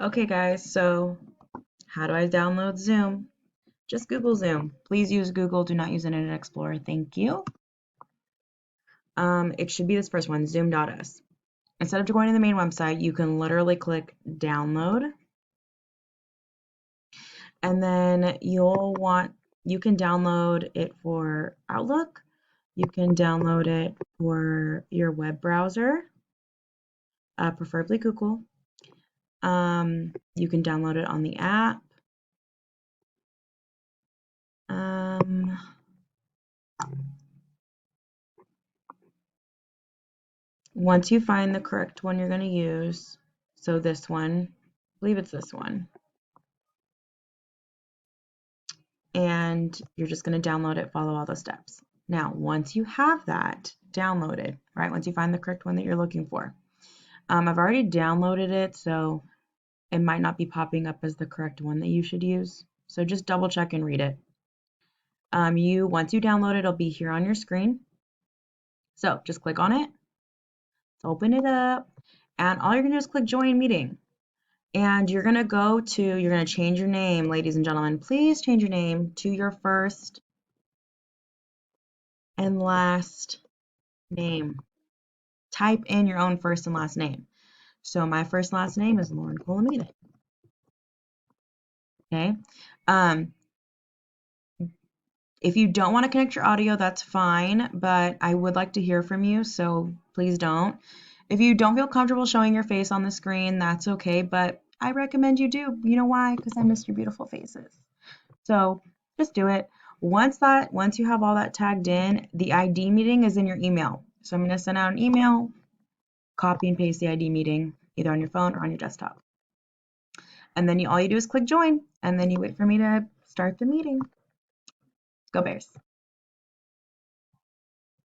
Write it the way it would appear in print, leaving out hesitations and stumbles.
Okay, guys, so how do I download Zoom? Just Google Zoom. Please use Google. Do not use Internet Explorer. Thank you. It should be this first one, zoom.us. Instead of going to the main website, you can literally click download. And then you can download it for Outlook. You can download it for your web browser, preferably Google. You can download it on the app. Once you find the correct one you're going to use, so this one, I believe it's this one, and you're just going to download it, follow all the steps. Now, once you have that downloaded, right, once you find the correct one that you're looking for, I've already downloaded it, so it might not be popping up as the correct one that you should use. So just double check and read it. Once you download it, it'll be here on your screen. So just click on it, open it up, and all you're gonna do is click join meeting. And you're gonna change your name, ladies and gentlemen. Please change your name to your first and last name. Type in your own first and last name. So my first and last name is Lauren Colamita. Okay. If you don't want to connect your audio, that's fine, but I would like to hear from you, so please don't. If you don't feel comfortable showing your face on the screen, that's okay, but I recommend you do. You know why? Because I miss your beautiful faces. So just do it. Once you have all that tagged in, the ID meeting is in your email. So I'm going to send out an email, copy and paste the ID meeting, either on your phone or on your desktop. And then all you do is click join, and then you wait for me to start the meeting. Go Bears.